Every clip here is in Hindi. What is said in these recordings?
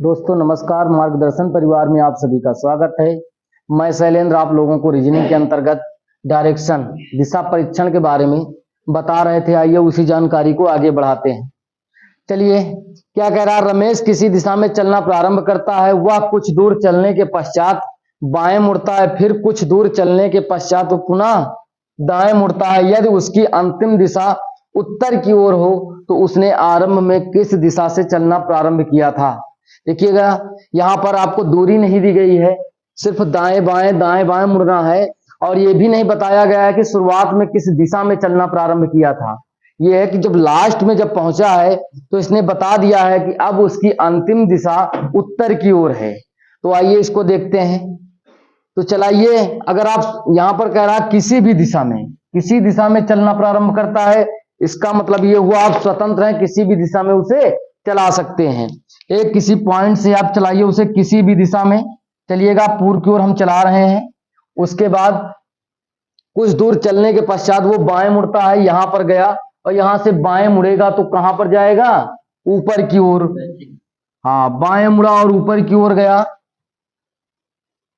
दोस्तों नमस्कार। मार्गदर्शन परिवार में आप सभी का स्वागत है। मैं शैलेंद्र आप लोगों को रीजनिंग के अंतर्गत डायरेक्शन दिशा परीक्षण के बारे में बता रहे थे। आइए उसी जानकारी को आगे बढ़ाते हैं। चलिए, क्या कह रहा है? रमेश किसी दिशा में चलना प्रारंभ करता है। वह कुछ दूर चलने के पश्चात बाएं मुड़ता है, फिर कुछ दूर चलने के पश्चात वो पुनः दाएं मुड़ता है। यदि उसकी अंतिम दिशा उत्तर की ओर हो तो उसने आरंभ में किस दिशा से चलना प्रारंभ किया था? देखिएगा, यहाँ पर आपको दूरी नहीं दी गई है, सिर्फ दाएं बाएं मुड़ना है। और ये भी नहीं बताया गया है कि शुरुआत में किस दिशा में चलना प्रारंभ किया था। ये है कि जब लास्ट में जब पहुंचा है तो इसने बता दिया है कि अब उसकी अंतिम दिशा उत्तर की ओर है। तो आइए इसको देखते हैं। तो चलाइए, अगर आप यहाँ पर कह रहा है किसी दिशा में चलना प्रारंभ करता है, इसका मतलब ये हुआ आप स्वतंत्र हैं, किसी भी दिशा में उसे चला सकते हैं। एक किसी पॉइंट से आप चलाइए उसे, किसी भी दिशा में चलिएगा। पूर्व की ओर हम चला रहे हैं, उसके बाद कुछ दूर चलने के पश्चात वो बाएं मुड़ता है, यहां पर गया और यहां से बाएं मुड़ेगा तो कहां पर जाएगा? ऊपर की ओर। हाँ, बाएं मुड़ा और ऊपर की ओर गया।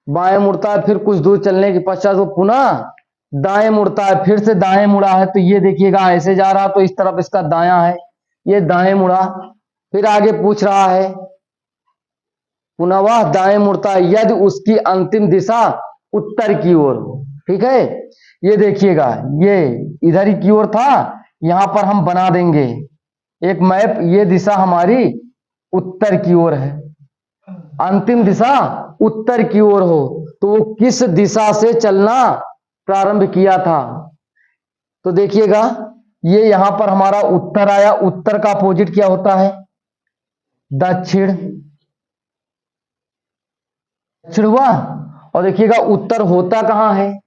बाएं मुड़ता है, फिर कुछ दूर चलने के पश्चात वो पुनः दाएं मुड़ता है, फिर से दाएं मुड़ा है। तो ये देखिएगा ऐसे जा रहा तो इस तरफ इसका दायां है, ये दाएं मुड़ा। फिर आगे पूछ रहा है पुनः वह दाएं मुड़ता है यदि उसकी अंतिम दिशा उत्तर की ओर हो। ठीक है, ये देखिएगा ये इधर ही की ओर था, यहां पर हम बना देंगे एक मैप। ये दिशा हमारी उत्तर की ओर है, अंतिम दिशा उत्तर की ओर हो तो वो किस दिशा से चलना प्रारंभ किया था? तो देखिएगा, ये यहां पर हमारा उत्तर आया। उत्तर का अपोजिट क्या होता है? दक्षिण। दक्षिण हुआ। और देखिएगा उत्तर होता कहां है?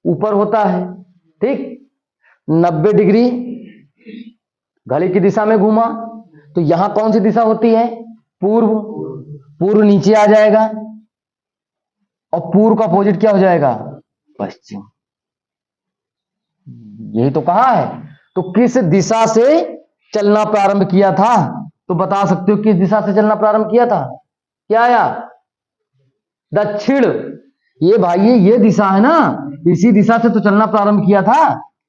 ऊपर होता है। ठीक, 90 डिग्री घड़ी की दिशा में घूमा तो यहां कौन सी दिशा होती है? पूर्व। पूर्व नीचे आ जाएगा और पूर्व का अपोजिट क्या हो जाएगा? पश्चिम। यही तो कहा है। तो किस दिशा से चलना प्रारंभ किया था? तो बता सकते हो किस दिशा से चलना प्रारंभ किया था? क्या आया? दक्षिण। ये भाई ये दिशा है ना, इसी दिशा से तो चलना प्रारंभ किया था।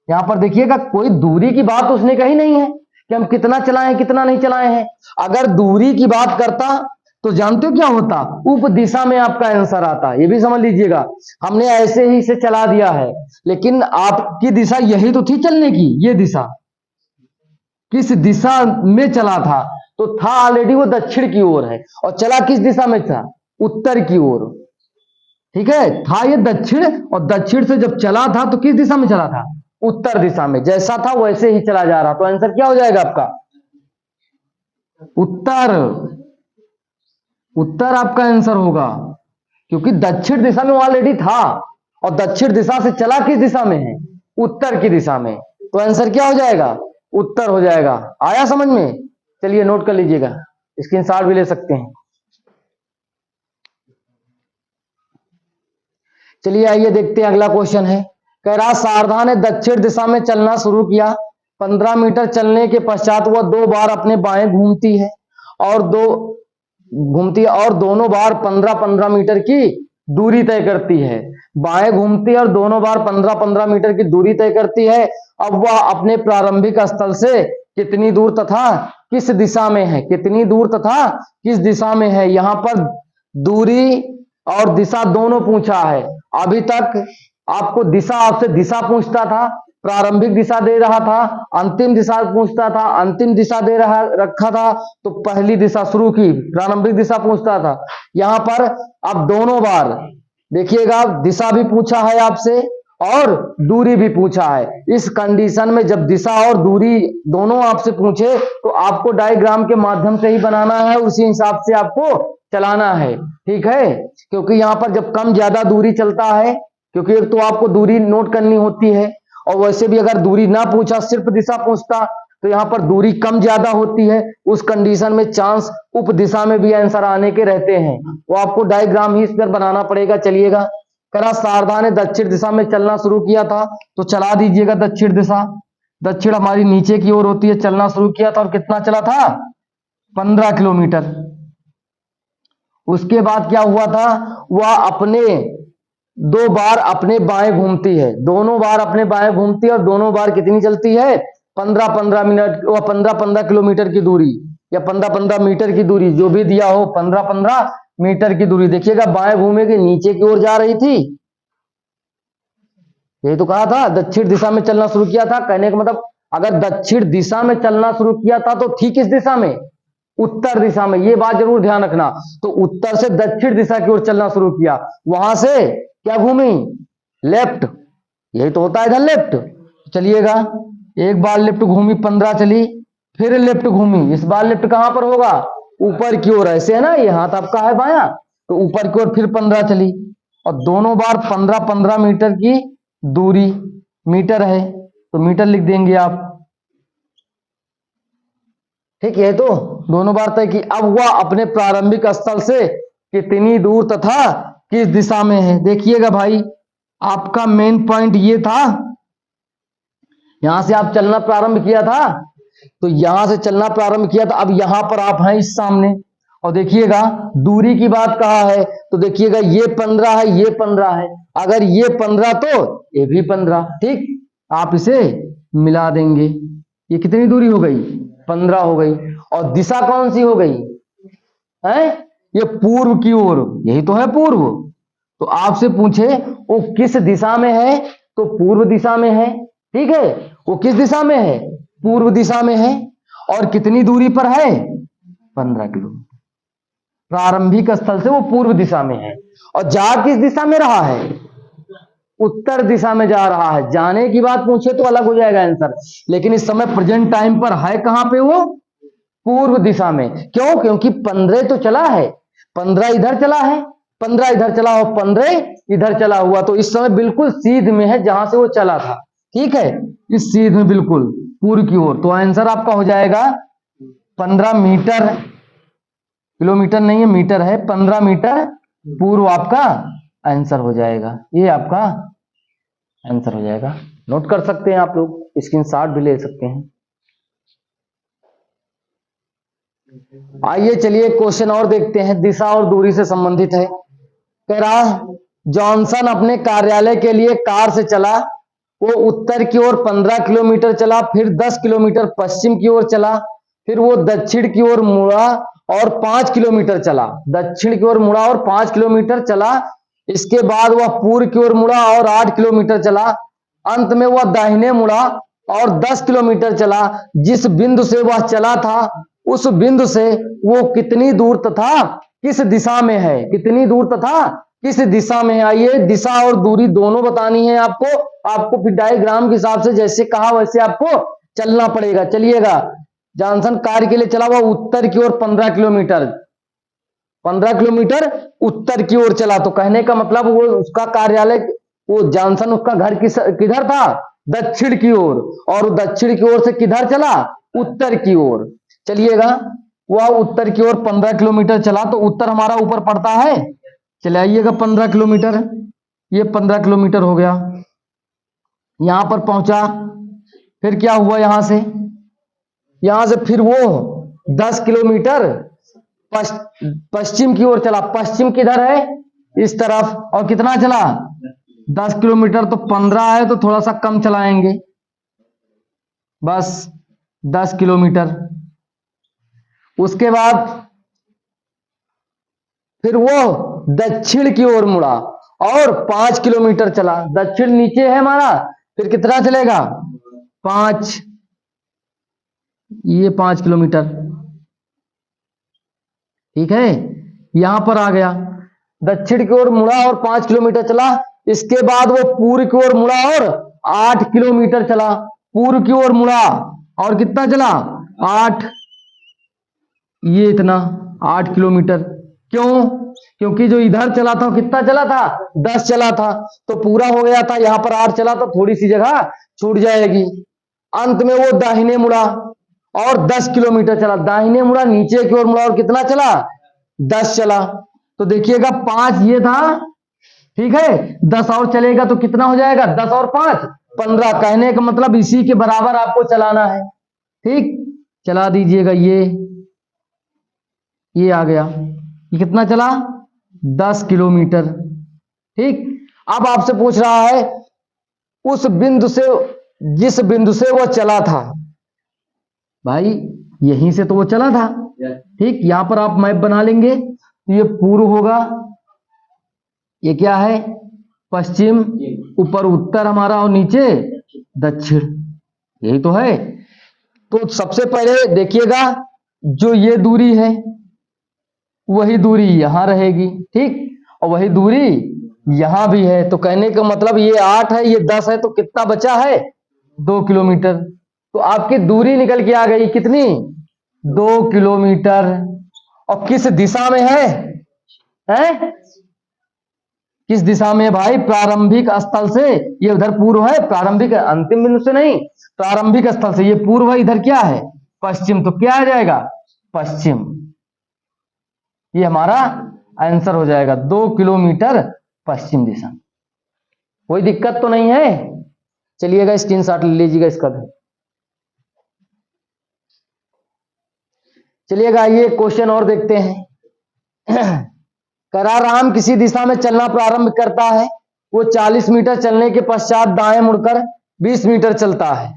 यहां पर देखिएगा कोई दूरी की बात उसने कही नहीं है कि हम कितना चलाए कितना नहीं चलाए हैं। अगर दूरी की बात करता तो जानते हो क्या होता? उप दिशा में आपका आंसर आता। ये भी समझ लीजिएगा, हमने ऐसे ही इसे चला दिया है, लेकिन आपकी दिशा यही तो थी चलने की। ये दिशा किस दिशा में चला था? तो था ऑलरेडी वो दक्षिण की ओर है, और चला किस दिशा में था? उत्तर की ओर। ठीक है, था ये दक्षिण, और दक्षिण से जब चला था तो किस दिशा में चला था? उत्तर दिशा में। जैसा था वैसे ही चला जा रहा। तो आंसर क्या हो जाएगा आपका? उत्तर। उत्तर आपका आंसर होगा, क्योंकि दक्षिण दिशा में ऑलरेडी था और दक्षिण दिशा से चला किस दिशा में है? उत्तर की दिशा में। तो आंसर क्या हो जाएगा? उत्तर हो जाएगा। आया समझ में? चलिए नोट कर लीजिएगा, स्क्रीनशॉट भी ले सकते हैं। चलिए आइए देखते हैं, अगला क्वेश्चन है। कह रहा शारदा ने दक्षिण दिशा में चलना शुरू किया। 15 मीटर चलने के पश्चात वह 2 बार अपने बाएं घूमती है और दोनों बार 15-15 मीटर की दूरी तय करती है। बाएं घूमती है और दोनों बार 15-15 मीटर की दूरी तय करती है। अब वह अपने प्रारंभिक स्थल से कितनी दूर तथा किस दिशा में है? कितनी दूर तथा किस दिशा में है? यहां पर दूरी और दिशा दोनों पूछा है। अभी तक आपको दिशा, आपसे दिशा पूछता था, प्रारंभिक दिशा दे रहा था, अंतिम दिशा पूछता था, अंतिम दिशा दे रखा था तो पहली दिशा शुरू की, प्रारंभिक दिशा पूछता था। यहां पर अब दोनों बार देखिएगा, दिशा भी पूछा है आपसे और दूरी भी पूछा है। इस कंडीशन में जब दिशा और दूरी दोनों आपसे पूछे तो आपको डायग्राम के माध्यम से ही बनाना है, उसी हिसाब से आपको चलाना है। ठीक है, क्योंकि यहां पर जब कम ज्यादा दूरी चलता है, क्योंकि एक तो आपको दूरी नोट करनी होती है, और वैसे भी अगर दूरी ना पूछा, सिर्फ दिशा पूछता तो यहां पर दूरी कम ज्यादा होती है। उस कंडीशन में चांस उप दिशा में भी आंसर आने के रहते हैं, वो आपको डायग्राम ही इस पर बनाना पड़ेगा। चलिएगा, करा शारदा ने दक्षिण दिशा में चलना शुरू किया था तो चला दीजिएगा दक्षिण दिशा। दक्षिण हमारी नीचे की ओर होती है। चलना शुरू किया था और कितना चला था? 15 किलोमीटर। उसके बाद क्या हुआ था, वह अपने 2 बार अपने बाएं घूमती है, दोनों बार अपने बाएं घूमती है और दोनों बार कितनी चलती है, 15-15 मिनट व 15-15 किलोमीटर की दूरी या 15-15 मीटर की दूरी, जो भी दिया हो 15-15 मीटर की दूरी। देखिएगा बाएं घूमेगी, नीचे की ओर जा रही थी, यही तो कहा था, दक्षिण दिशा में चलना शुरू किया था। कहने का मतलब अगर दक्षिण दिशा में चलना शुरू किया था तो ठीक किस दिशा में, उत्तर दिशा में, ये बात जरूर ध्यान रखना। तो उत्तर से दक्षिण दिशा की ओर चलना शुरू किया, वहां से क्या घूमी, लेफ्ट, यही तो होता है इधर लेफ्ट। चलिएगा एक बार लेफ्ट घूमी 15 चली, फिर लेफ्ट घूमी, इस बार लेफ्ट कहां पर होगा, ऊपर की ओर, ऐसे है ना, ये हाथ आपका है बायां, तो ऊपर की ओर फिर 15 चली और दोनों बार 15-15 मीटर की दूरी, मीटर है तो मीटर लिख देंगे आप, ठीक है। तो दोनों बार तय की। अब वह अपने प्रारंभिक स्थल से कितनी दूर तथा किस दिशा में है। देखिएगा भाई, आपका मेन पॉइंट ये था, यहां से आप चलना प्रारंभ किया था, तो यहां से चलना प्रारंभ किया था, अब यहां पर आप हैं इस सामने, और देखिएगा दूरी की बात कहा है, तो देखिएगा ये 15 है, ये 15 है, अगर ये 15 तो ये भी 15, ठीक, आप इसे मिला देंगे, ये कितनी दूरी हो गई, 15 हो गई। और दिशा कौन सी हो गई है, ये पूर्व की ओर, यही तो है पूर्व। तो आपसे पूछे वो किस दिशा में है, तो पूर्व दिशा में है, ठीक है, वो किस दिशा में है, पूर्व दिशा में है, और कितनी दूरी पर है, 15 किलोमीटर। प्रारंभिक स्थल से वो पूर्व दिशा में है, और जा किस दिशा में रहा है, उत्तर दिशा में जा रहा है। जाने की बात पूछे तो अलग हो जाएगा आंसर, लेकिन इस समय प्रेजेंट टाइम पर है कहां पे, वो पूर्व दिशा में। क्यों, क्योंकि 15 तो चला है, 15 इधर चला है, 15 इधर चला और 15 इधर चला हुआ, तो इस समय बिल्कुल सीध में है जहां से वो चला था, ठीक है, इस सीध में बिल्कुल पूर्व की ओर। तो आंसर आपका हो जाएगा 15 मीटर, किलोमीटर नहीं है, मीटर है, 15 मीटर पूर्व आपका आंसर हो जाएगा, ये आपका आंसर हो जाएगा। नोट कर सकते हैं आप लोग, स्क्रीनशॉट भी ले सकते हैं। आइए चलिए क्वेश्चन और देखते हैं, दिशा और दूरी से संबंधित है। कह रहा जॉनसन अपने कार्यालय के लिए कार से चला, वो उत्तर की ओर 15 किलोमीटर चला, फिर 10 किलोमीटर पश्चिम की ओर चला, फिर वो दक्षिण की ओर मुड़ा और 5 किलोमीटर चला, दक्षिण की ओर मुड़ा और 5 किलोमीटर चला, इसके बाद वह पूर्व की ओर मुड़ा और 8 किलोमीटर चला, अंत में वह दाहिने मुड़ा और 10 किलोमीटर चला। जिस बिंदु से वह चला था उस बिंदु से वो कितनी दूर तथा किस दिशा में है, कितनी दूर तथा किस दिशा में है। आइए दिशा और दूरी दोनों बतानी है आपको, आपको फिर डायग्राम के हिसाब से जैसे कहा वैसे आपको चलना पड़ेगा। चलिएगा, जॉनसन कार के लिए चला हुआ उत्तर की ओर 15 किलोमीटर, 15 किलोमीटर उत्तर की ओर चला, तो कहने का मतलब वो उसका कार्यालय, वो जॉनसन उसका घर किधर था, दक्षिण की ओर, और दक्षिण की ओर से किधर चला, उत्तर की ओर। चलिएगा, वह उत्तर की ओर 15 किलोमीटर चला, तो उत्तर हमारा ऊपर पड़ता है, चले आइएगा 15 किलोमीटर, ये 15 किलोमीटर हो गया, यहां पर पहुंचा, फिर क्या हुआ, यहां से फिर वो 10 किलोमीटर पश्चिम की ओर चला, पश्चिम किधर है, इस तरफ, और कितना चला, 10 किलोमीटर, तो 15 है तो थोड़ा सा कम चलाएंगे, बस 10 किलोमीटर। उसके बाद फिर वो दक्षिण की ओर मुड़ा और 5 किलोमीटर चला, दक्षिण नीचे है हमारा, फिर कितना चलेगा, 5, ये 5 किलोमीटर, ठीक है, यहां पर आ गया, दक्षिण की ओर मुड़ा और 5 किलोमीटर चला, इसके बाद वो पूर्व की ओर मुड़ा और 8 किलोमीटर चला, पूर्व की ओर मुड़ा और कितना चला, 8, ये इतना 8 किलोमीटर। क्यों, क्योंकि जो इधर चला था कितना चला था, 10 चला था, तो पूरा हो गया था, यहां पर 8 चला तो थोड़ी सी जगह छूट जाएगी। अंत में वो दाहिने मुड़ा और 10 किलोमीटर चला, दाहिने मुड़ा, नीचे की ओर मुड़ा और कितना चला, 10 चला। तो देखिएगा 5 ये था, ठीक है, 10 और चलेगा तो कितना हो जाएगा, 10 और 5 15, कहने का मतलब इसी के बराबर आपको चलाना है, ठीक, चला दीजिएगा, ये आ गया, ये कितना चला? 10 किलोमीटर। ठीक, अब आपसे पूछ रहा है उस बिंदु से, जिस बिंदु से वो चला था, भाई यहीं से तो वो चला था। ठीक, यहां पर आप मैप बना लेंगे तो ये पूर्व होगा, ये क्या है? पश्चिम, ऊपर उत्तर हमारा और नीचे दक्षिण, यही तो है। तो सबसे पहले देखिएगा, जो ये दूरी है वही दूरी यहां रहेगी। ठीक, और वही दूरी यहां भी है। तो कहने का मतलब ये 8 है, ये 10 है, तो कितना बचा है? 2 किलोमीटर। तो आपकी दूरी निकल के आ गई कितनी? 2 किलोमीटर। और किस दिशा में है? किस दिशा में भाई? प्रारंभिक स्थल से। ये उधर पूर्व है, प्रारंभिक अंतिम बिंदु से नहीं, प्रारंभिक स्थल से। ये पूर्व है, इधर क्या है? पश्चिम। तो क्या आ जाएगा? पश्चिम। ये हमारा आंसर हो जाएगा, 2 किलोमीटर पश्चिम दिशा। कोई दिक्कत तो नहीं है? चलिएगा स्क्रीनशॉट ले लीजिएगा इसका भी। चलिएगा ये क्वेश्चन और देखते हैं। कराराम किसी दिशा में चलना प्रारंभ करता है। वो 40 मीटर चलने के पश्चात दाएं मुड़कर 20 मीटर चलता है।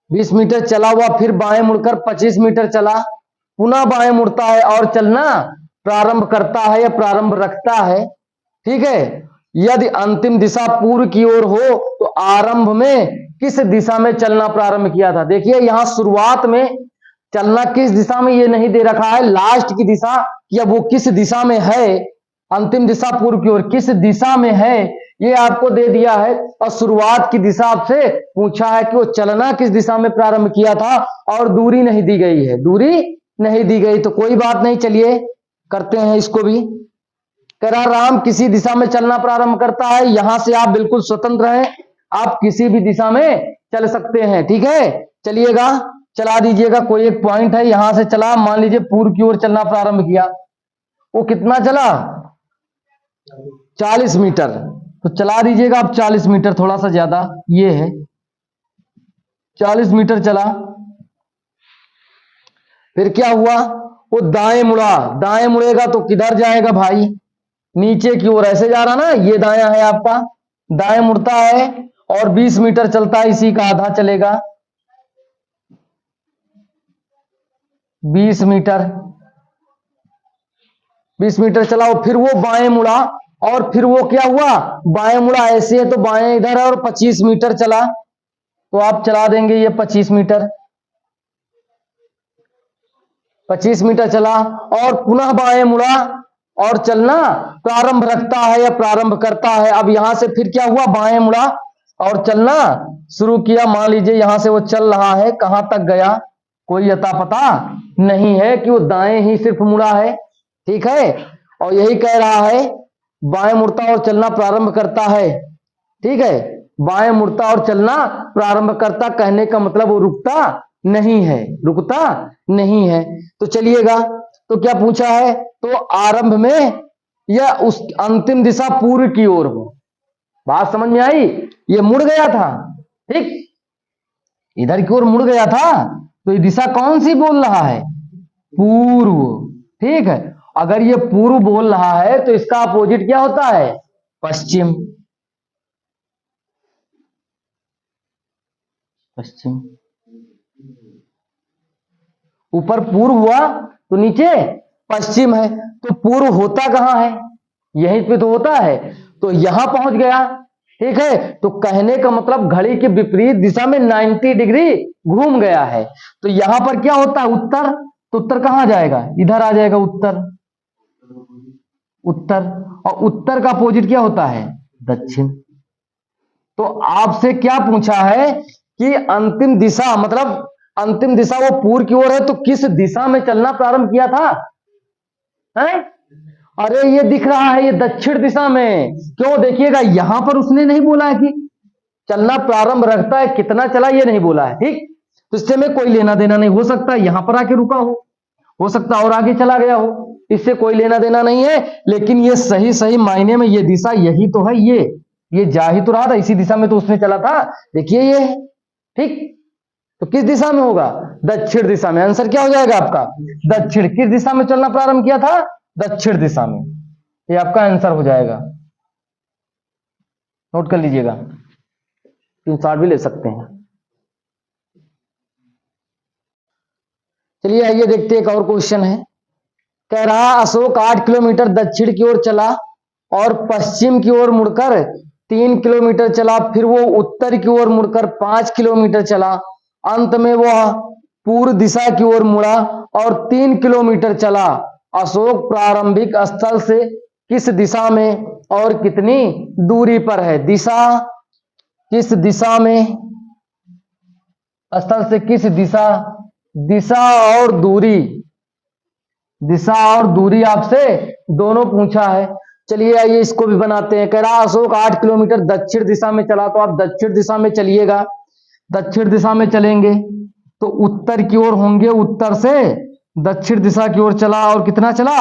20 मीटर चला हुआ, फिर बाएं मुड़कर 25 मीटर चला, पुनः बाएं मुड़ता है और चलना प्रारंभ करता है या प्रारंभ रखता है। ठीक है, यदि अंतिम दिशा पूर्व की ओर हो तो आरंभ में किस दिशा में चलना प्रारंभ किया था? देखिए यहां शुरुआत में चलना किस दिशा में ये नहीं दे रखा है, लास्ट की दिशा या वो किस दिशा में है। अंतिम दिशा पूर्व की ओर किस दिशा में है ये आपको दे दिया है, और शुरुआत की दिशा आपसे पूछा है कि वो चलना किस दिशा में प्रारंभ किया था, और दूरी नहीं दी गई है, दूरी नहीं दी गई। तो कोई बात नहीं, चलिए करते हैं इसको भी। कराराम किसी दिशा में चलना प्रारंभ करता है। यहां से आप बिल्कुल स्वतंत्र हैं, आप किसी भी दिशा में चल सकते हैं। ठीक है, चलिएगा चला दीजिएगा। कोई एक पॉइंट है, यहां से चला, मान लीजिए पूर्व की ओर चलना प्रारंभ किया, वो कितना चला? 40 मीटर। तो चला दीजिएगा आप 40 मीटर, थोड़ा सा ज्यादा ये है, 40 मीटर चला। फिर क्या हुआ? वो दाएं मुड़ा। दाएं मुड़ेगा तो किधर जाएगा भाई? नीचे की ओर, ऐसे जा रहा ना, ये दायां है आपका, दाएं मुड़ता है और 20 मीटर चलता है, इसी का आधा चलेगा, 20 मीटर। 20 मीटर चला, फिर वो बाएं मुड़ा, और फिर वो क्या हुआ? बाएं मुड़ा, ऐसे है तो बाएं इधर है, और 25 मीटर चला। तो आप चला देंगे ये 25 मीटर। 25 मीटर चला और पुनः बाएं मुड़ा और चलना प्रारंभ रखता है या प्रारंभ करता है। अब यहां से फिर क्या हुआ? बाएं मुड़ा और चलना शुरू किया। मान लीजिए यहां से वो चल रहा है, कहां तक गया कोई अता पता नहीं है, कि वो दाएं ही सिर्फ मुड़ा है। ठीक है, और यही कह रहा है बाएं मुड़ता और चलना प्रारंभ करता है। ठीक है, बाएं मुड़ता और चलना प्रारंभ करता, कहने का मतलब वो रुकता नहीं है, रुकता नहीं है। तो चलिएगा, तो क्या पूछा है? तो आरंभ में या उस अंतिम दिशा पूर्व की ओर हो। बात समझ में आई? ये मुड़ गया था, ठीक, इधर की ओर मुड़ गया था, तो ये दिशा कौन सी बोल रहा है? पूर्व। ठीक है, अगर ये पूर्व बोल रहा है तो इसका अपोजिट क्या होता है? पश्चिम। पश्चिम, ऊपर पूर्व हुआ तो नीचे पश्चिम है, तो पूर्व होता कहां है? यहीं पे तो होता है, तो यहां पहुंच गया। ठीक है, तो कहने का मतलब घड़ी के विपरीत दिशा में 90 डिग्री घूम गया है। तो यहां पर क्या होता है? उत्तर। तो उत्तर कहां जाएगा? इधर आ जाएगा उत्तर। उत्तर, और उत्तर का अपोजिट क्या होता है? दक्षिण। तो आपसे क्या पूछा है कि अंतिम दिशा, मतलब अंतिम दिशा वो पूर्व की ओर है, तो किस दिशा में चलना प्रारंभ किया था? है? अरे ये दिख रहा है, ये दक्षिण दिशा में। क्यों? देखिएगा यहां पर उसने नहीं बोला है कि चलना प्रारंभ रखता है, कितना चला ये नहीं बोला है। ठीक, तो इससे में कोई लेना देना नहीं। हो सकता है यहां पर आके रुका हो सकता और आगे चला गया हो, इससे कोई लेना देना नहीं है। लेकिन ये सही सही मायने में ये दिशा यही तो है, ये जा ही तो रहा था, इसी दिशा में तो उसने चला था। देखिए ये है। ठीक, तो किस दिशा में होगा? दक्षिण दिशा में। आंसर क्या हो जाएगा आपका? दक्षिण। किस दिशा में चलना प्रारंभ किया था? दक्षिण दिशा में। ये आपका आंसर हो जाएगा, नोट कर लीजिएगा, 360 भी ले सकते हैं। चलिए आइए देखते हैं एक और क्वेश्चन है। कह रहा अशोक 8 किलोमीटर दक्षिण की ओर चला और पश्चिम की ओर मुड़कर 3 किलोमीटर चला, फिर वो उत्तर की ओर मुड़कर 5 किलोमीटर चला, अंत में वह पूर्व दिशा की ओर मुड़ा और 3 किलोमीटर चला। अशोक प्रारंभिक स्थल से किस दिशा में और कितनी दूरी पर है? दिशा, किस दिशा में, स्थल से किस दिशा, दिशा और दूरी, दिशा और दूरी आपसे दोनों पूछा है। चलिए आइए इसको भी बनाते हैं। कह रहा अशोक 8 किलोमीटर दक्षिण दिशा में चला, तो आप दक्षिण दिशा में चलिएगा। दक्षिण दिशा में चलेंगे तो उत्तर की ओर होंगे, उत्तर से दक्षिण दिशा की ओर चला और कितना चला?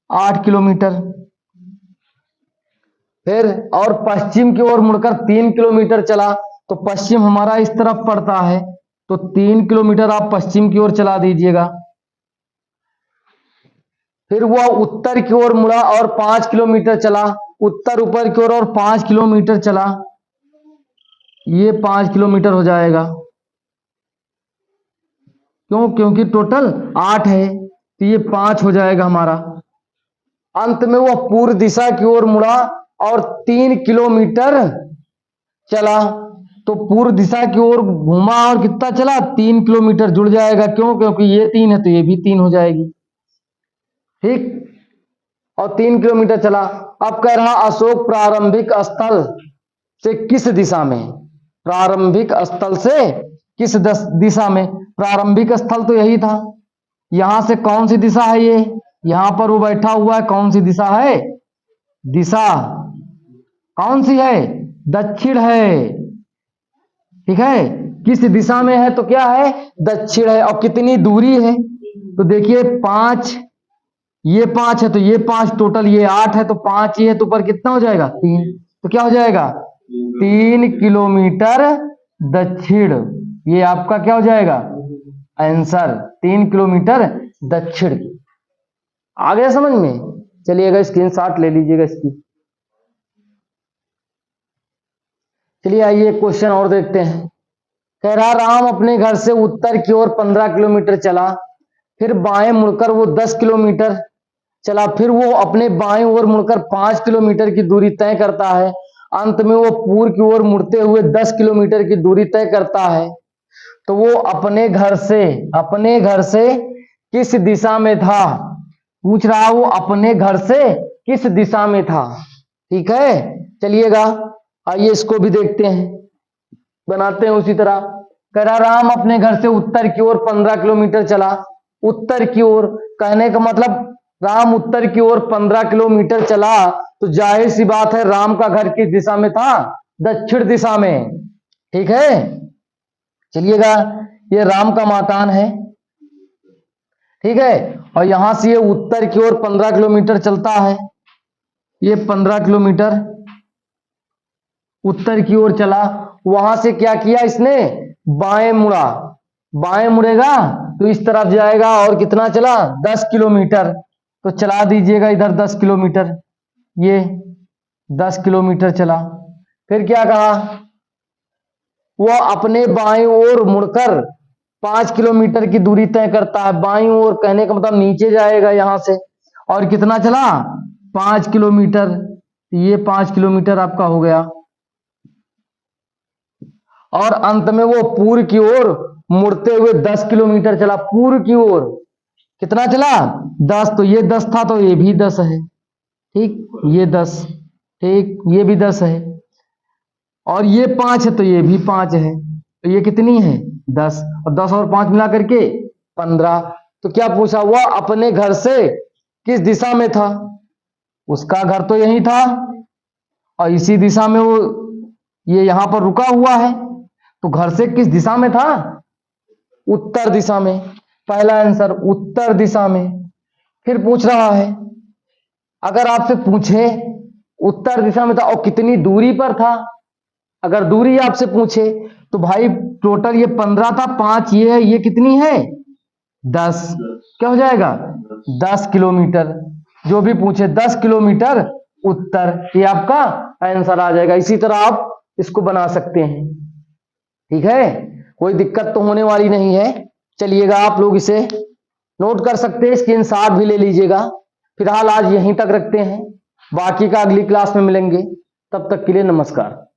8 किलोमीटर। फिर और पश्चिम की ओर मुड़कर 3 किलोमीटर चला, तो पश्चिम हमारा इस तरफ पड़ता है, तो 3 किलोमीटर आप पश्चिम की ओर चला दीजिएगा। फिर वह उत्तर की ओर मुड़ा और 5 किलोमीटर चला, उत्तर ऊपर की ओर और 5 किलोमीटर चला, ये 5 किलोमीटर हो जाएगा। क्यों? क्योंकि टोटल 8 है, तो ये 5 हो जाएगा हमारा। अंत में वह पूर्व दिशा की ओर मुड़ा और 3 किलोमीटर चला, तो पूर्व दिशा की ओर घूमा और कितना चला? 3 किलोमीटर जुड़ जाएगा। क्यों? क्योंकि ये 3 है तो ये भी 3 हो जाएगी, ठीक। और 3 किलोमीटर चला। अब कह रहा अशोक प्रारंभिक स्थल से किस दिशा में, प्रारंभिक स्थल से किस दिशा में? प्रारंभिक स्थल तो यही था, यहां से कौन सी दिशा है? ये यहां पर वो बैठा हुआ है, कौन सी दिशा है? दिशा कौन सी है? दक्षिण है, ठीक है। किस दिशा में है तो क्या है? दक्षिण है। और कितनी दूरी है तो देखिए 5, ये 5 है तो ये 5, टोटल ये 8 है तो 5 ये है, तो ऊपर कितना हो जाएगा? 3, तो क्या हो जाएगा? 3 किलोमीटर दक्षिण। ये आपका क्या हो जाएगा? आंसर 3 किलोमीटर दक्षिण। आ गया समझ में? चलिएगा स्क्रीनशॉट ले लीजिएगा इसकी। चलिए आइए क्वेश्चन और देखते हैं। कह रहा राम अपने घर से उत्तर की ओर 15 किलोमीटर चला, फिर बाएं मुड़कर वो 10 किलोमीटर चला, फिर वो अपने बाएं ओर मुड़कर 5 किलोमीटर की दूरी तय करता है, अंत में वो पूर्व की ओर मुड़ते हुए 10 किलोमीटर की दूरी तय करता है। तो वो अपने घर से किस दिशा में था? पूछ रहा वो अपने घर से किस दिशा में था, ठीक है। चलिएगा आइए इसको भी देखते हैं, बनाते हैं उसी तरह। कह रहा राम अपने घर से उत्तर की ओर 15 किलोमीटर चला। उत्तर की ओर कहने का मतलब राम उत्तर की ओर 15 किलोमीटर चला, तो जाहिर सी बात है राम का घर किस दिशा में था? दक्षिण दिशा में, ठीक है। चलिएगा ये राम का मकान है, ठीक है, और यहां से ये उत्तर की ओर 15 किलोमीटर चलता है। ये 15 किलोमीटर उत्तर की ओर चला, वहां से क्या किया इसने? बाएं मुड़ा। बाएं मुड़ेगा तो इस तरफ जाएगा और कितना चला? 10 किलोमीटर। तो चला दीजिएगा इधर 10 किलोमीटर, ये 10 किलोमीटर चला। फिर क्या कहा? वह अपने बाएं ओर मुड़कर 5 किलोमीटर की दूरी तय करता है। बाईं ओर कहने का मतलब नीचे जाएगा यहां से, और कितना चला? 5 किलोमीटर। ये 5 किलोमीटर आपका हो गया। और अंत में वो पूर्व की ओर मुड़ते हुए 10 किलोमीटर चला। पूर्व की ओर कितना चला? 10। तो ये 10 था तो ये भी 10 है, ठीक, ये 10, ठीक, ये भी 10 है, और ये 5 है तो ये भी 5 है, तो ये कितनी है? 10, और 10 और 5 मिला करके 15। तो क्या पूछा? वह अपने घर से किस दिशा में था? उसका घर तो यही था और इसी दिशा में वो ये यहां पर रुका हुआ है, तो घर से किस दिशा में था? उत्तर दिशा में। पहला आंसर उत्तर दिशा में। फिर पूछ रहा है, अगर आपसे पूछे उत्तर दिशा में था और कितनी दूरी पर था, अगर दूरी आपसे पूछे तो भाई टोटल ये 15 था, 5 ये है, ये कितनी है? 10। क्या हो जाएगा? 10 किलोमीटर। जो भी पूछे 10 किलोमीटर उत्तर, ये आपका आंसर आ जाएगा। इसी तरह आप इसको बना सकते हैं। ठीक है, कोई दिक्कत तो होने वाली नहीं है। चलिएगा, आप लोग इसे नोट कर सकते हैं, स्क्रीनशॉट भी ले लीजिएगा। फिलहाल आज यहीं तक रखते हैं, बाकी का अगली क्लास में मिलेंगे। तब तक के लिए नमस्कार।